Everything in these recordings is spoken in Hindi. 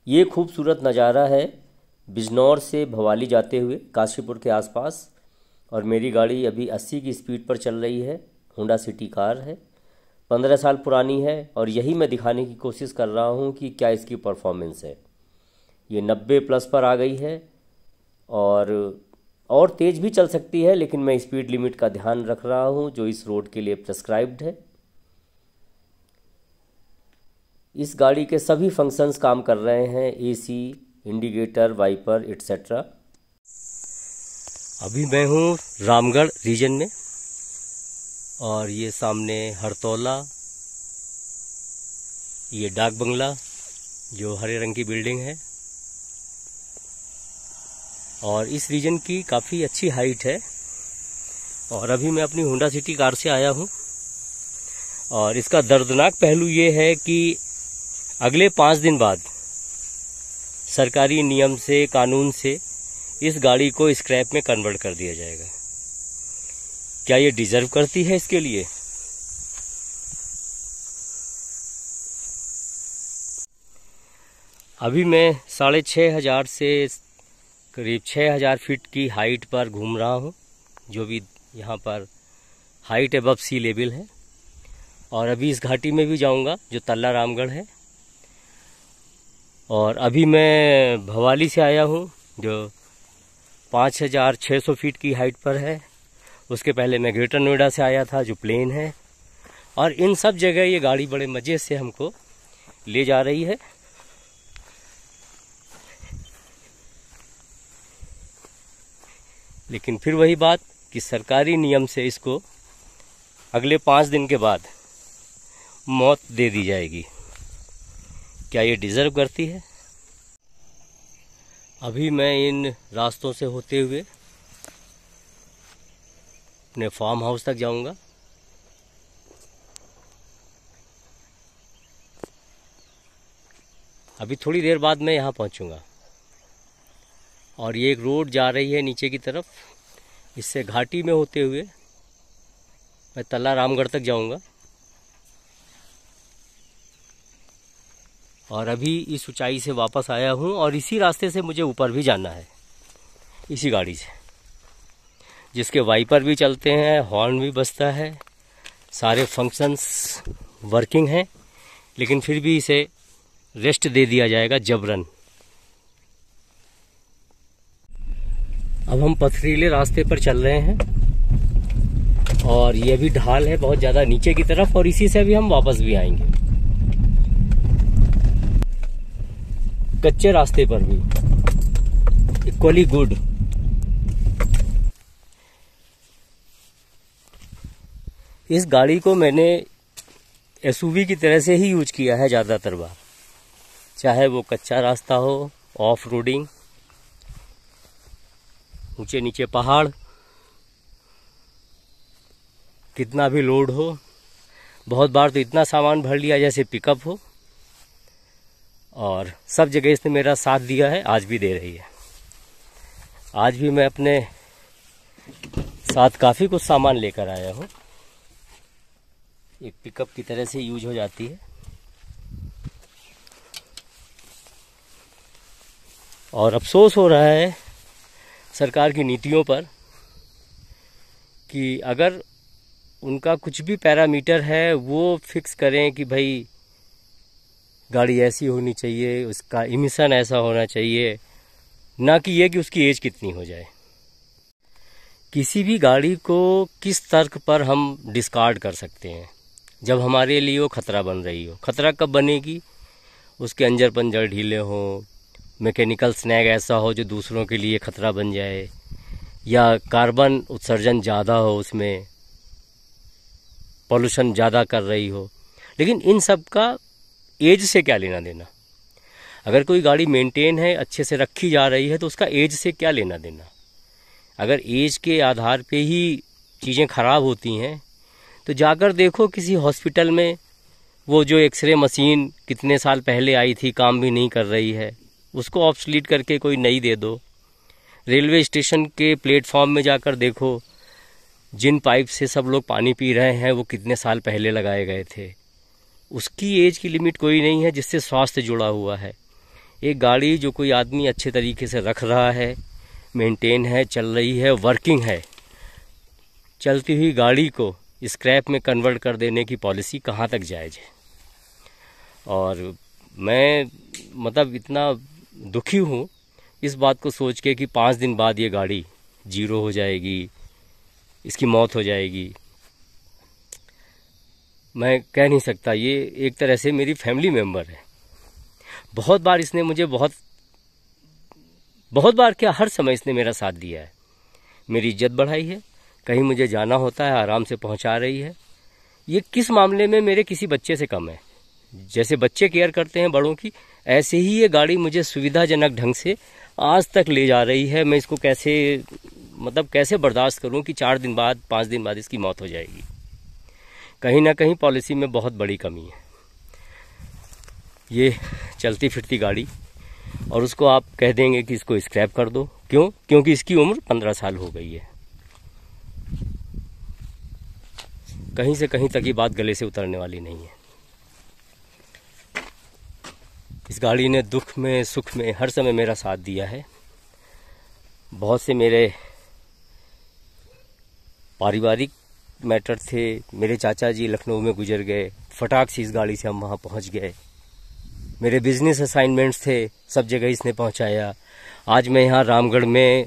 ये खूबसूरत नज़ारा है बिजनौर से भवाली जाते हुए काशीपुर के आसपास। और मेरी गाड़ी अभी 80 की स्पीड पर चल रही है। होंडा सिटी कार है, 15 साल पुरानी है। और यही मैं दिखाने की कोशिश कर रहा हूँ कि क्या इसकी परफॉर्मेंस है। ये 90 प्लस पर आ गई है और तेज़ भी चल सकती है, लेकिन मैं स्पीड लिमिट का ध्यान रख रहा हूँ जो इस रोड के लिए प्रेस्क्राइब्ड है। इस गाड़ी के सभी फंक्शंस काम कर रहे हैं, एसी, इंडिकेटर, वाइपर एट्सेट्रा। अभी मैं हूँ रामगढ़ रीजन में और ये सामने हरतौला, ये डाक बंगला जो हरे रंग की बिल्डिंग है। और इस रीजन की काफ़ी अच्छी हाइट है। और अभी मैं अपनी होंडा सिटी कार से आया हूँ और इसका दर्दनाक पहलू ये है कि अगले 5 दिन बाद सरकारी नियम से, कानून से इस गाड़ी को स्क्रैप में कन्वर्ट कर दिया जाएगा। क्या ये डिजर्व करती है इसके लिए? अभी मैं 6500 से करीब 6000 फीट की हाइट पर घूम रहा हूँ, जो भी यहाँ पर हाइट अबव सी लेवल है। और अभी इस घाटी में भी जाऊँगा जो तल्ला रामगढ़ है। और अभी मैं भवाली से आया हूँ जो 5600 फीट की हाइट पर है। उसके पहले मैं ग्रेटर नोएडा से आया था जो प्लेन है। और इन सब जगह ये गाड़ी बड़े मज़े से हमको ले जा रही है। लेकिन फिर वही बात कि सरकारी नियम से इसको अगले 5 दिन के बाद मौत दे दी जाएगी। क्या ये डिज़र्व करती है? अभी मैं इन रास्तों से होते हुए अपने फार्म हाउस तक जाऊंगा। अभी थोड़ी देर बाद मैं यहाँ पहुँचूँगा। और ये एक रोड जा रही है नीचे की तरफ, इससे घाटी में होते हुए मैं तल्ला रामगढ़ तक जाऊंगा। और अभी इस ऊंचाई से वापस आया हूँ और इसी रास्ते से मुझे ऊपर भी जाना है, इसी गाड़ी से, जिसके वाइपर भी चलते हैं, हॉर्न भी बजता है, सारे फंक्शंस वर्किंग हैं। लेकिन फिर भी इसे रेस्ट दे दिया जाएगा जबरन। अब हम पथरीले रास्ते पर चल रहे हैं और ये भी ढाल है बहुत ज़्यादा नीचे की तरफ, और इसी से अभी हम वापस भी आएंगे। कच्चे रास्ते पर भी इक्वली गुड। इस गाड़ी को मैंने एसयूवी की तरह से ही यूज किया है ज़्यादातर बार, चाहे वो कच्चा रास्ता हो, ऑफ रोडिंग, ऊंचे नीचे पहाड़, कितना भी लोड हो। बहुत बार तो इतना सामान भर लिया जैसे पिकअप हो। और सब जगह इसने मेरा साथ दिया है, आज भी दे रही है। आज भी मैं अपने साथ काफ़ी कुछ सामान लेकर आया हूँ। एक पिकअप की तरह से यूज हो जाती है। और अफसोस हो रहा है सरकार की नीतियों पर कि अगर उनका कुछ भी पैरामीटर है वो फिक्स करें कि भाई गाड़ी ऐसी होनी चाहिए, उसका इमिशन ऐसा होना चाहिए, ना कि ये कि उसकी एज कितनी हो जाए। किसी भी गाड़ी को किस तर्क पर हम डिस्कार्ड कर सकते हैं जब हमारे लिए वो खतरा बन रही हो? खतरा कब बनेगी? उसके अंजर पंजर ढीले हों, मैकेनिकल स्नैग ऐसा हो जो दूसरों के लिए खतरा बन जाए, या कार्बन उत्सर्जन ज़्यादा हो, उसमें पॉल्यूशन ज़्यादा कर रही हो। लेकिन इन सब का एज से क्या लेना देना? अगर कोई गाड़ी मेंटेन है, अच्छे से रखी जा रही है, तो उसका एज से क्या लेना देना? अगर एज के आधार पे ही चीज़ें खराब होती हैं तो जाकर देखो किसी हॉस्पिटल में, वो जो एक्सरे मशीन कितने साल पहले आई थी, काम भी नहीं कर रही है, उसको ऑब्सलीट करके कोई नई दे दो। रेलवे स्टेशन के प्लेटफॉर्म में जाकर देखो, जिन पाइप से सब लोग पानी पी रहे हैं वो कितने साल पहले लगाए गए थे। उसकी एज की लिमिट कोई नहीं है जिससे स्वास्थ्य जुड़ा हुआ है। एक गाड़ी जो कोई आदमी अच्छे तरीके से रख रहा है, मेंटेन है, चल रही है, वर्किंग है, चलती हुई गाड़ी को स्क्रैप में कन्वर्ट कर देने की पॉलिसी कहाँ तक जायज़ है। और मैं मतलब इतना दुखी हूँ इस बात को सोच के कि 5 दिन बाद ये गाड़ी जीरो हो जाएगी, इसकी मौत हो जाएगी। मैं कह नहीं सकता, ये एक तरह से मेरी फैमिली मेम्बर है। बहुत बार इसने मुझे बहुत बार क्या, हर समय इसने मेरा साथ दिया है, मेरी इज्जत बढ़ाई है, कहीं मुझे जाना होता है आराम से पहुंचा रही है। ये किस मामले में मेरे किसी बच्चे से कम है। जैसे बच्चे केयर करते हैं बड़ों की, ऐसे ही ये गाड़ी मुझे सुविधाजनक ढंग से आज तक ले जा रही है। मैं इसको कैसे बर्दाश्त करूं कि 4 दिन बाद 5 दिन बाद इसकी मौत हो जाएगी। कहीं ना कहीं पॉलिसी में बहुत बड़ी कमी है। ये चलती फिरती गाड़ी, और उसको आप कह देंगे कि इसको स्क्रैप कर दो। क्यों? क्योंकि इसकी उम्र 15 साल हो गई है। कहीं से कहीं तक ये बात गले से उतरने वाली नहीं है। इस गाड़ी ने दुख में सुख में हर समय मेरा साथ दिया है। बहुत से मेरे पारिवारिक मैटर थे। मेरे चाचा जी लखनऊ में गुजर गए, फटाक से इस गाड़ी से हम वहाँ पहुँच गए। मेरे बिजनेस असाइनमेंट्स थे, सब जगह इसने पहुँचाया। आज मैं यहाँ रामगढ़ में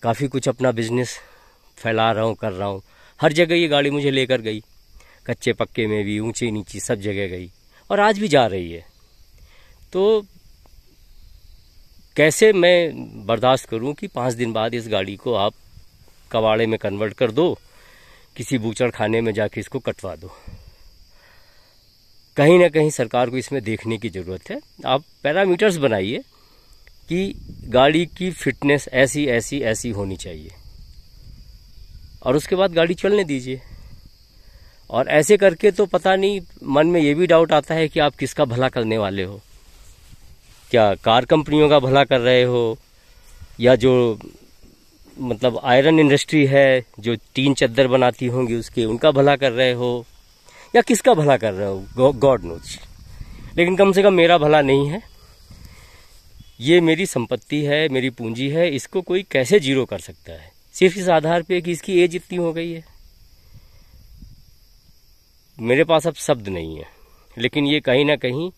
काफ़ी कुछ अपना बिजनेस फैला रहा हूँ, कर रहा हूँ। हर जगह ये गाड़ी मुझे लेकर गई, कच्चे पक्के में भी, ऊंची नीची सब जगह गई, और आज भी जा रही है। तो कैसे मैं बर्दाश्त करूं कि 5 दिन बाद इस गाड़ी को आप कबाड़े में कन्वर्ट कर दो, किसी बूचड़ खाने में जाके इसको कटवा दो। कहीं ना कहीं सरकार को इसमें देखने की ज़रूरत है। आप पैरामीटर्स बनाइए कि गाड़ी की फिटनेस ऐसी होनी चाहिए, और उसके बाद गाड़ी चलने दीजिए। और ऐसे करके तो पता नहीं, मन में ये भी डाउट आता है कि आप किसका भला करने वाले हो। क्या कार कंपनियों का भला कर रहे हो, या जो आयरन इंडस्ट्री है जो टीन चद्दर बनाती होंगी उसके, उनका भला कर रहे हो, या किसका भला कर रहे हो, गॉड नोज। लेकिन कम से कम मेरा भला नहीं है। ये मेरी संपत्ति है, मेरी पूंजी है, इसको कोई कैसे जीरो कर सकता है सिर्फ इस आधार पे कि इसकी एज इतनी हो गई है। मेरे पास अब शब्द नहीं है, लेकिन ये कहीं ना कहीं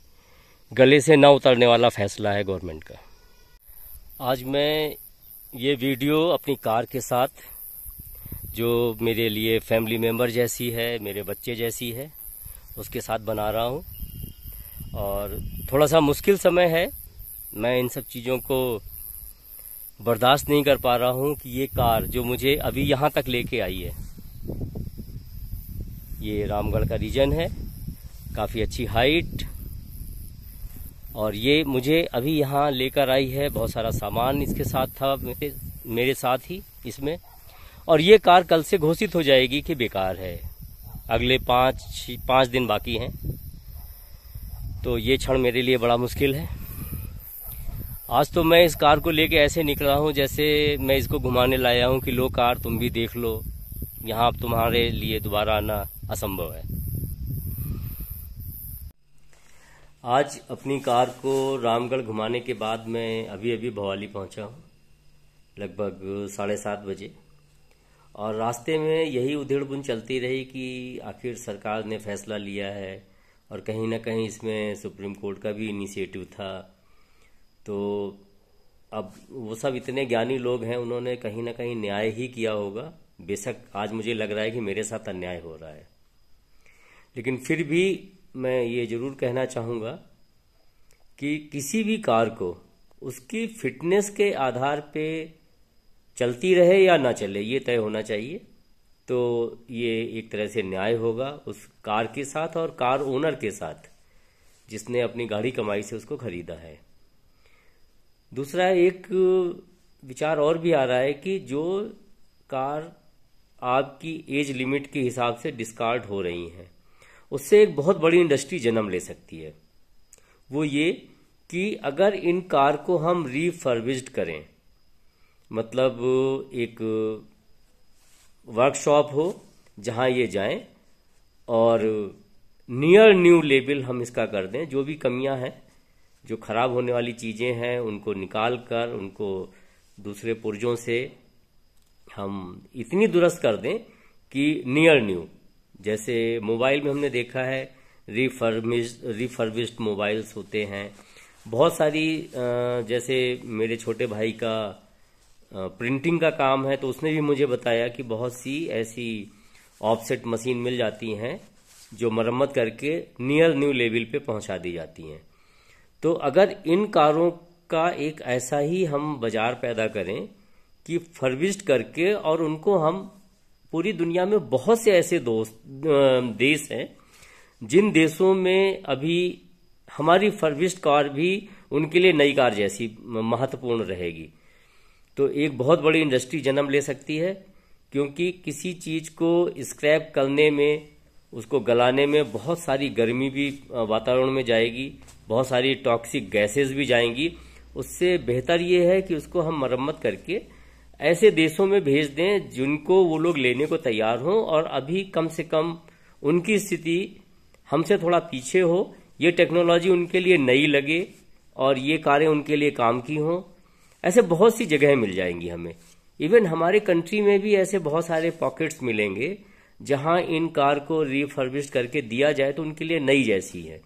गले से न उतरने वाला फैसला है गवर्नमेंट का। आज मैं ये वीडियो अपनी कार के साथ, जो मेरे लिए फैमिली मेम्बर जैसी है, मेरे बच्चे जैसी है, उसके साथ बना रहा हूँ। और थोड़ा सा मुश्किल समय है, मैं इन सब चीज़ों को बर्दाश्त नहीं कर पा रहा हूँ कि ये कार जो मुझे अभी यहाँ तक लेके आई है, ये रामगढ़ का रीजन है, काफ़ी अच्छी हाइट, और ये मुझे अभी यहाँ लेकर आई है। बहुत सारा सामान इसके साथ था, मेरे साथ ही इसमें। और ये कार कल से घोषित हो जाएगी कि बेकार है। अगले 5 दिन बाकी हैं। तो ये क्षण मेरे लिए बड़ा मुश्किल है। आज तो मैं इस कार को लेके ऐसे निकला हूँ जैसे मैं इसको घुमाने लाया हूँ कि लो कार, तुम भी देख लो, यहाँ अब तुम्हारे लिए दोबारा आना असंभव है। आज अपनी कार को रामगढ़ घुमाने के बाद मैं अभी भवाली पहुँचा हूँ, लगभग 7:30 बजे। और रास्ते में यही उधेड़-बुन चलती रही कि आखिर सरकार ने फैसला लिया है, और कहीं ना कहीं इसमें सुप्रीम कोर्ट का भी इनिशिएटिव था। तो अब वो सब इतने ज्ञानी लोग हैं, उन्होंने कहीं ना कहीं न्याय ही किया होगा। बेशक आज मुझे लग रहा है कि मेरे साथ अन्याय हो रहा है, लेकिन फिर भी मैं ये जरूर कहना चाहूँगा कि किसी भी कार को उसकी फिटनेस के आधार पे चलती रहे या ना चले, ये तय होना चाहिए। तो ये एक तरह से न्याय होगा उस कार के साथ और कार ओनर के साथ, जिसने अपनी गाड़ी कमाई से उसको खरीदा है। दूसरा एक विचार और भी आ रहा है कि जो कार आपकी एज लिमिट के हिसाब से डिस्कार्ड हो रही हैं, उससे एक बहुत बड़ी इंडस्ट्री जन्म ले सकती है। वो ये कि अगर इन कार को हम रिफर्बिश्ड करें, मतलब एक वर्कशॉप हो जहां ये जाएं और नियर न्यू लेवल हम इसका कर दें, जो भी कमियां हैं जो खराब होने वाली चीज़ें हैं उनको निकाल कर उनको दूसरे पुर्जों से हम इतनी दुरुस्त कर दें कि नियर न्यू, जैसे मोबाइल में हमने देखा है रिफर्बिश्ड मोबाइल्स होते हैं बहुत सारी। जैसे मेरे छोटे भाई का प्रिंटिंग का काम है, तो उसने भी मुझे बताया कि बहुत सी ऐसी ऑफसेट मशीन मिल जाती हैं जो मरम्मत करके नियर न्यू लेवल पे पहुंचा दी जाती हैं। तो अगर इन कारों का एक ऐसा ही हम बाजार पैदा करें कि फर्बिश्ड करके, और उनको हम पूरी दुनिया में बहुत से ऐसे देश हैं जिन देशों में अभी हमारी फर्बिश्ड कार भी उनके लिए नई कार जैसी महत्वपूर्ण रहेगी, तो एक बहुत बड़ी इंडस्ट्री जन्म ले सकती है। क्योंकि किसी चीज को स्क्रैप करने में, उसको गलाने में बहुत सारी गर्मी भी वातावरण में जाएगी, बहुत सारी टॉक्सिक गैसेस भी जाएंगी। उससे बेहतर ये है कि उसको हम मरम्मत करके ऐसे देशों में भेज दें जिनको वो लोग लेने को तैयार हों, और अभी कम से कम उनकी स्थिति हमसे थोड़ा पीछे हो, ये टेक्नोलॉजी उनके लिए नई लगे और ये कारें उनके लिए काम की हों। ऐसे बहुत सी जगहें मिल जाएंगी हमें। इवन हमारे कंट्री में भी ऐसे बहुत सारे पॉकेट्स मिलेंगे जहां इन कार को रिफर्बिश्ड करके दिया जाए तो उनके लिए नई जैसी है,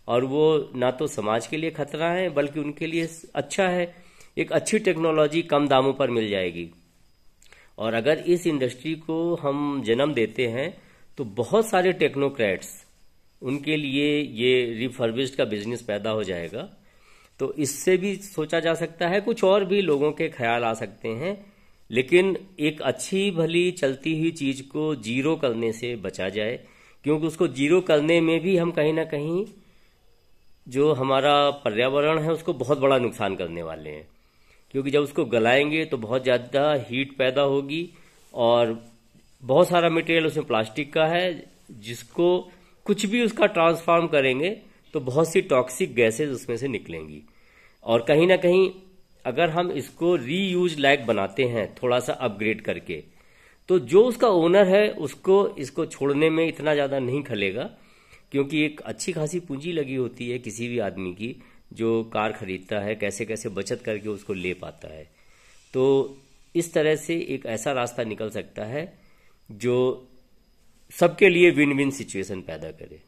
और वो ना तो समाज के लिए खतरा है बल्कि उनके लिए अच्छा है। एक अच्छी टेक्नोलॉजी कम दामों पर मिल जाएगी। और अगर इस इंडस्ट्री को हम जन्म देते हैं तो बहुत सारे टेक्नोक्रेट्स, उनके लिए ये रिफर्बिश्ड का बिजनेस पैदा हो जाएगा। तो इससे भी सोचा जा सकता है, कुछ और भी लोगों के ख्याल आ सकते हैं, लेकिन एक अच्छी भली चलती हुई चीज को जीरो करने से बचा जाए। क्योंकि उसको जीरो करने में भी हम कहीं ना कहीं जो हमारा पर्यावरण है उसको बहुत बड़ा नुकसान करने वाले हैं। क्योंकि जब उसको गलाएंगे तो बहुत ज़्यादा हीट पैदा होगी, और बहुत सारा मटेरियल उसमें प्लास्टिक का है, जिसको कुछ भी उसका ट्रांसफॉर्म करेंगे तो बहुत सी टॉक्सिक गैसेस उसमें से निकलेंगी। और कहीं ना कहीं अगर हम इसको रीयूज लायक बनाते हैं थोड़ा सा अपग्रेड करके, तो जो उसका ओनर है उसको इसको छोड़ने में इतना ज़्यादा नहीं खलेगा। क्योंकि एक अच्छी खासी पूंजी लगी होती है किसी भी आदमी की जो कार खरीदता है, कैसे कैसे बचत करके उसको ले पाता है। तो इस तरह से एक ऐसा रास्ता निकल सकता है जो सबके लिए विन विन सिचुएशन पैदा करे।